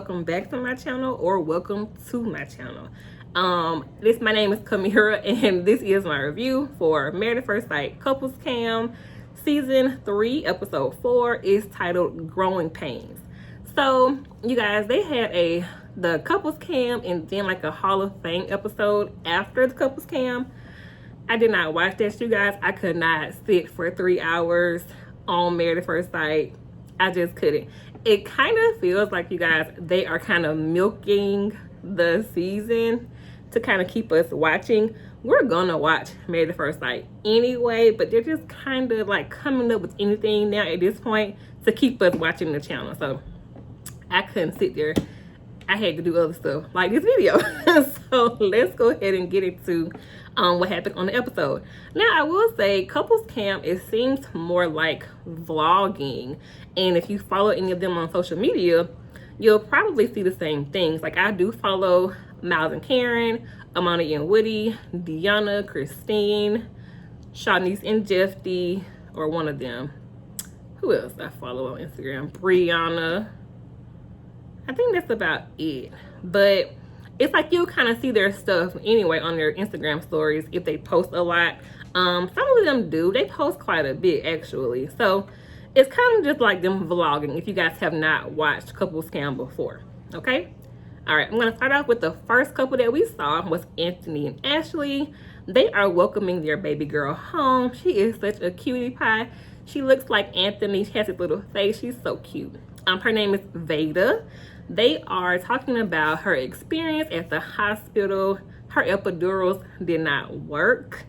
welcome back to my channel, or welcome to my channel. My name is Kamira, and this is my review for Married at First Sight Couples Cam Season 3, Episode 4 is titled Growing Pains. So, you guys, they had the Couples Cam and then like a Hall of Fame episode after the Couples Cam. I did not watch that, you guys. I could not sit for 3 hours on Married at First Sight. I just couldn't. It kind of feels like, you guys, they are kind of milking the season to kind of keep us watching. We're gonna watch Married at First Sight anyway, but they're just kind of like coming up with anything now at this point to keep us watching the channel. So I couldn't sit there. I had to do other stuff like this video. So let's go ahead and get into what happened on the episode. Now, I will say Couples Cam, it seems more like vlogging, and if you follow any of them on social media, you'll probably see the same things. Like, I do follow Miles and Karen, Amanda and Woody, Diona, Christine, Shawniece and Jephte, or one of them. Who else I follow on Instagram? Brianna. I think that's about it. But it's like you'll kind of see their stuff anyway on their Instagram stories if they post a lot. Some of them do. They post quite a bit, actually. So it's kind of just like them vlogging if you guys have not watched Couples Cam before. Okay? All right, I'm going to start off with the first couple that we saw was Anthony and Ashley. They are welcoming their baby girl home. She is such a cutie pie. She looks like Anthony. She has his little face. She's so cute. Her name is Veda. They are talking about her experience at the hospital. Her epidurals did not work.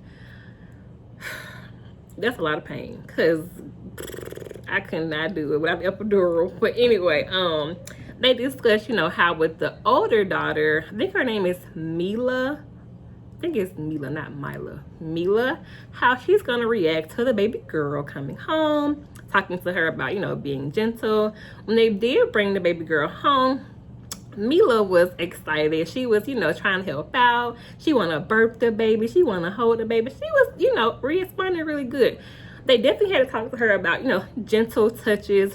That's a lot of pain because I could not do it without the epidural. But anyway, they discussed, how with the older daughter, I think her name is Mila. I think it's Mila, not Mila. Mila, how she's going to react to the baby girl coming home, talking to her about, being gentle. When they did bring the baby girl home, Mila was excited. She was, trying to help out. She want to burp the baby. She want to hold the baby. She was, responding really good. They definitely had to talk to her about, gentle touches.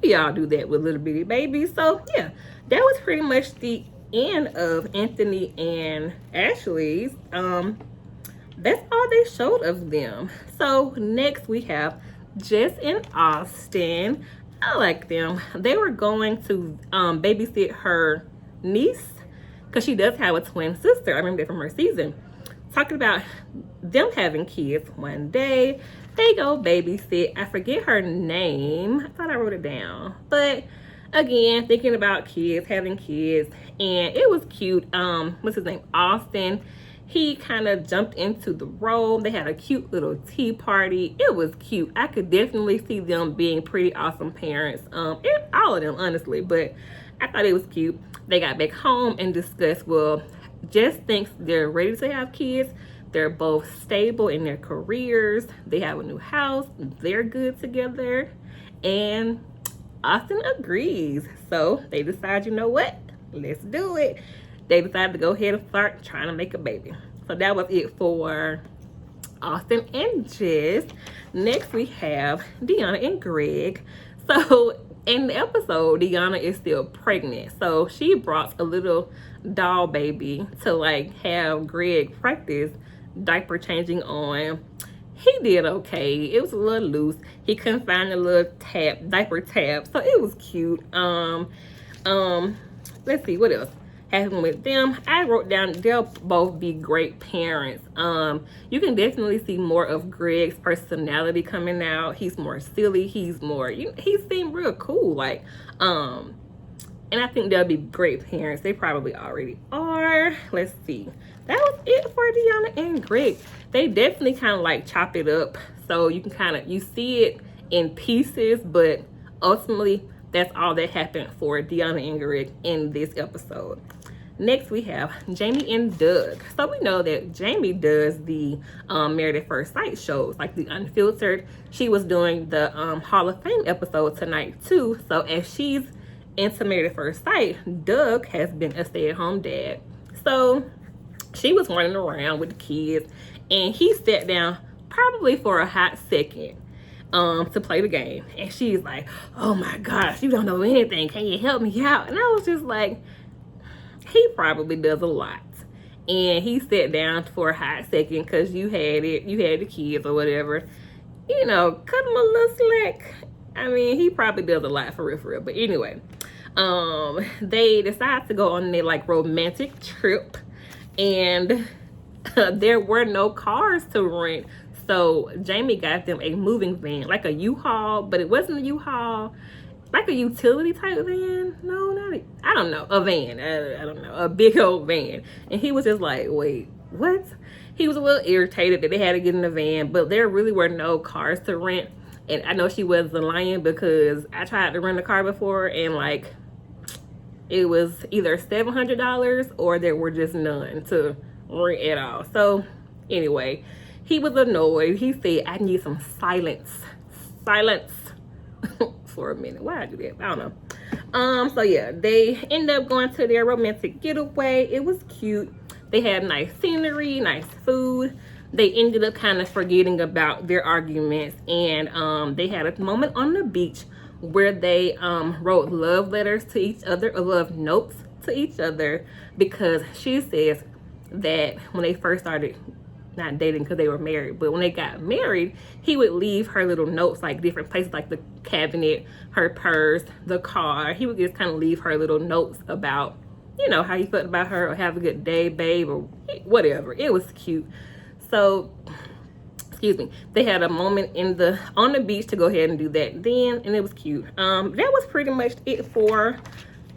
We all do that with little bitty babies. So, yeah, that was pretty much the end of Anthony and Ashley's. That's all they showed of them. So next we have Jess and Austin. I like them. They were going to babysit her niece because she does have a twin sister. I remember that from her season. Talking about them having kids one day. They go babysit. I forget her name. I thought I wrote it down. But again, thinking about kids, having kids, and it was cute. What's his name? Austin. He kind of jumped into the role. They had a cute little tea party. It was cute. I could definitely see them being pretty awesome parents. And all of them, honestly. But I thought it was cute. They got back home and discussed, well, Jess thinks they're ready to have kids. They're both stable in their careers. They have a new house. They're good together. And Austin agrees. So they decide, you know what? Let's do it. They decided to go ahead and start trying to make a baby. So that was it for Austin and Jess. Next we have Diona and Greg. So in the episode, Diona is still pregnant. So she brought a little doll baby to like have Greg practice diaper changing on. He did okay. It was a little loose. He couldn't find a little diaper tab. So it was cute. Let's see what else happened with them. I wrote down they'll both be great parents. You can definitely see more of Greg's personality coming out. He's more silly. He's more, he seemed real cool. Like, and I think they'll be great parents. They probably already are. Let's see. That was it for Diona and Greg. They definitely kind of like chop it up. So you can you see it in pieces, but ultimately that's all that happened for Diona and Greg in this episode. Next we have Jamie and Doug. So we know that Jamie does the Married at First Sight shows, like the Unfiltered. She was doing the Hall of Fame episode tonight too. So as she's into Married at First Sight, Doug has been a stay-at-home dad. So she was running around with the kids and he sat down probably for a hot second. to play the game. And she's like, oh my gosh, you don't know anything. Can you help me out? And I was just like, he probably does a lot. And he sat down for a hot second because you had the kids or whatever. You know, cut him a little slack. I mean, he probably does a lot for real. But anyway, they decide to go on their like romantic trip, and there were no cars to rent. So Jamie got them a moving van, like a U-Haul, but it wasn't a U-Haul, like a utility type van. No, not I don't know, a van. I don't know, a big old van. And he was just like, wait, what? He was a little irritated that they had to get in the van, but there really were no cars to rent. And I know she wasn't lying because I tried to rent a car before, and like it was either $700 or there were just none to rent at all. So anyway, he was annoyed. He said, I need some silence for a minute. Why I do that? I don't know. So yeah, they end up going to their romantic getaway. It was cute. They had nice scenery, nice food. They ended up kind of forgetting about their arguments, and they had a moment on the beach where they wrote love letters to each other, or love notes to each other, because she says that when they first started, not dating because they were married, but when they got married, he would leave her little notes, like different places, like the cabinet, her purse, the car. He would just kind of leave her little notes about, you know, how he felt about her, or have a good day, babe, or whatever. It was cute. So, excuse me, they had a moment on the beach to go ahead and do that then, and it was cute. That was pretty much it for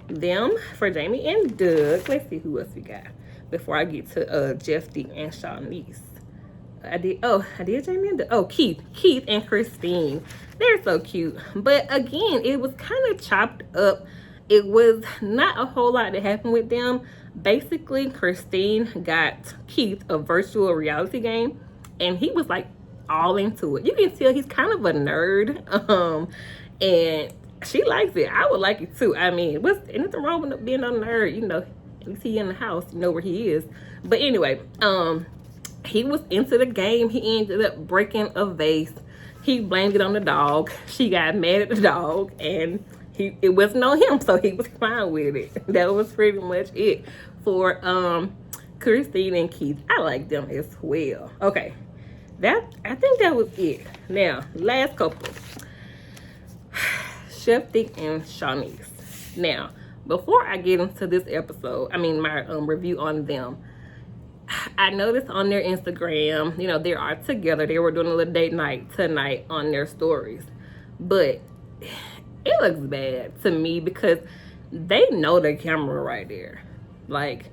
them, for Jamie and Doug. Let's see who else we got before I get to Jephte and Shawniece. I did Jamie and Doug. Oh, Keith and Christine. They're so cute. But again, it was kind of chopped up. It was not a whole lot that happened with them. Basically, Christine got Keith a virtual reality game, and he was like all into it. You can tell he's kind of a nerd, and she likes it. I would like it too. I mean, what's anything wrong with being a nerd? You know, at least he in the house, you know where he is. But anyway, he was into the game. He ended up breaking a vase. He blamed it on the dog. She got mad at the dog, and it wasn't on him, so he was fine with it. That was pretty much it for Christine and Keith. I like them as well. Okay, I think that was it. Now, last couple, Jephte and Shawniece. Now, before I get into this episode, my review on them, I noticed on their Instagram, you know, they are together. They were doing a little date night tonight on their stories, but it looks bad to me because they know the camera right there. Like,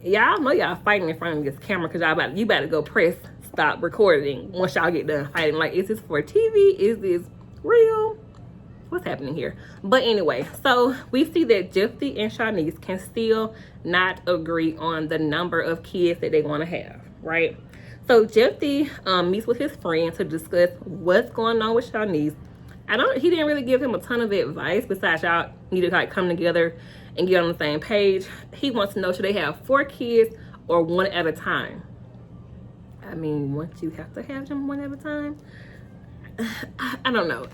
y'all know y'all fighting in front of this camera because you about to go press stop recording once y'all get done fighting. Like, is this for TV? Is this real? What's happening here? But anyway, so we see that Jephte and Shawniece can still not agree on the number of kids that they want to have, right? So Jephte meets with his friend to discuss what's going on with Shawniece. He didn't really give him a ton of advice besides y'all need to like come together and get on the same page. He wants to know, should they have 4 kids or 1 at a time? I mean, once you have to have them 1 at a time, I don't know.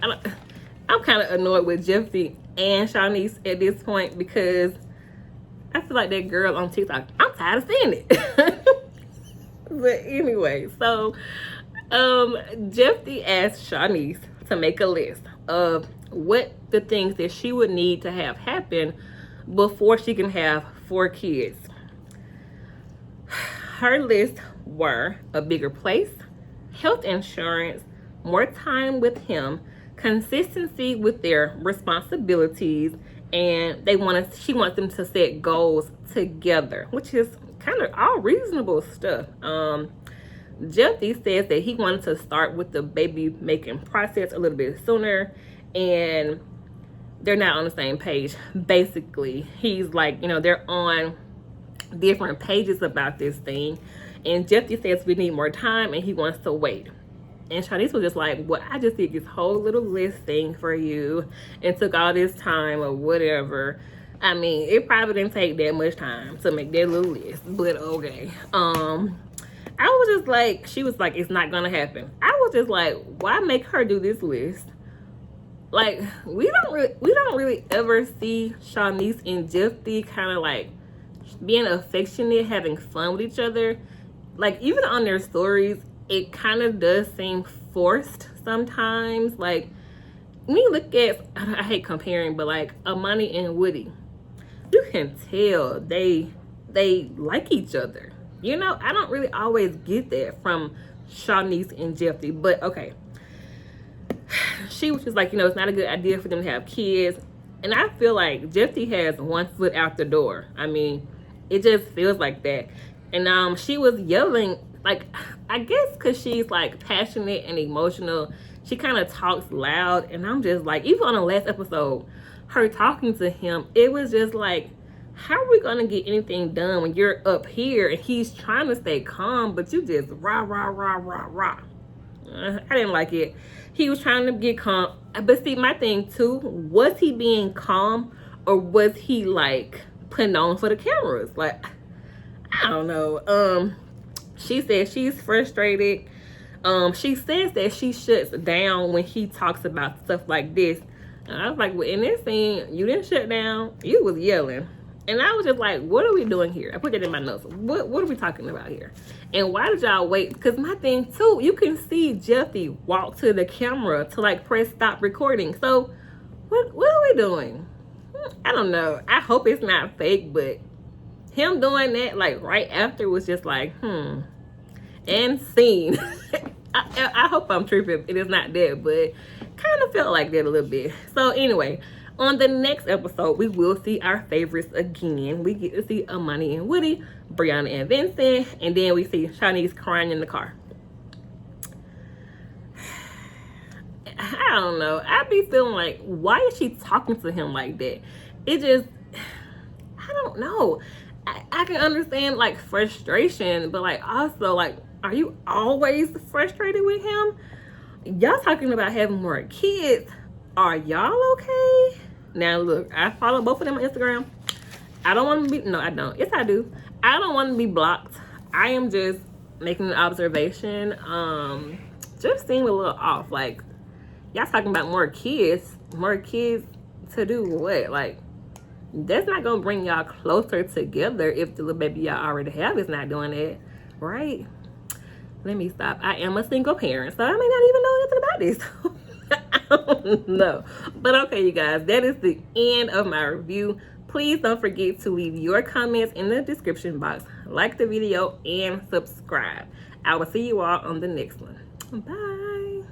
I'm kind of annoyed with Jephte and Shawniece at this point because I feel like that girl on TikTok, I'm tired of seeing it. But anyway, so Jephte asked Shawniece to make a list of what the things that she would need to have happen before she can have 4 kids. Her list were a bigger place, health insurance, more time with him, consistency with their responsibilities, and she wants them to set goals together, which is kind of all reasonable stuff. Jephte says that he wanted to start with the baby making process a little bit sooner, and they're not on the same page. Basically, he's like, you know, they're on different pages about this thing, and Jephte says we need more time and he wants to wait. And Shawniece was just like, well, I just did this whole little list thing for you and took all this time or whatever. I mean, it probably didn't take that much time to make that little list, but okay. I was just like, she was like, it's not gonna happen. I was just like, why make her do this list? Like, we don't really ever see Shawniece and Jephte kind of like being affectionate, having fun with each other. Like, even on their stories, it kind of does seem forced sometimes. Like, when you look at, I hate comparing, but like Amani and Woody, you can tell they like each other. You know, I don't really always get that from Shawniece and Jephte, but okay. She was just like, you know, it's not a good idea for them to have kids. And I feel like Jephte has one foot out the door. I mean, it just feels like that. And she was yelling, like, I guess because she's like passionate and emotional, she kind of talks loud. And I'm just like, even on the last episode, her talking to him, it was just like, how are we gonna get anything done when you're up here and he's trying to stay calm, but you just rah, rah, rah, rah, rah. I didn't like it. He was trying to get calm. But see, my thing too, was he being calm or was he like putting on for the cameras? Like, I don't know. She said she's frustrated. She says that she shuts down when he talks about stuff like this. And I was like, well, in this scene, you didn't shut down. You was yelling. And I was just like, what are we doing here? I put that in my notes. What are we talking about here? And why did y'all wait? Because my thing too, you can see Jephte walk to the camera to like press stop recording. So what are we doing? I don't know. I hope it's not fake, but him doing that like right after was just like, and scene. I hope I'm tripping. It is not that, but kind of felt like that a little bit. So anyway, on the next episode, we will see our favorites again. We get to see Amani and Woody, Brianna and Vincent, and then we see Shawniece crying in the car. I don't know. I be feeling like, why is she talking to him like that? It just, I don't know. I can understand like frustration, but like also like, are you always frustrated with him? Y'all talking about having more kids. Are y'all okay? Now look, I follow both of them on Instagram. I don't want to be, no I don't. Yes I do. I don't want to be blocked. I am just making an observation. Just seemed a little off. Like, y'all talking about more kids to do what? Like, that's not gonna bring y'all closer together if the little baby y'all already have is not doing it, right? Let me stop. I am a single parent, so I may not even know nothing about this. I don't know. But okay, you guys, that is the end of my review. Please don't forget to leave your comments in the description box, like the video, and subscribe. I will see you all on the next one. Bye.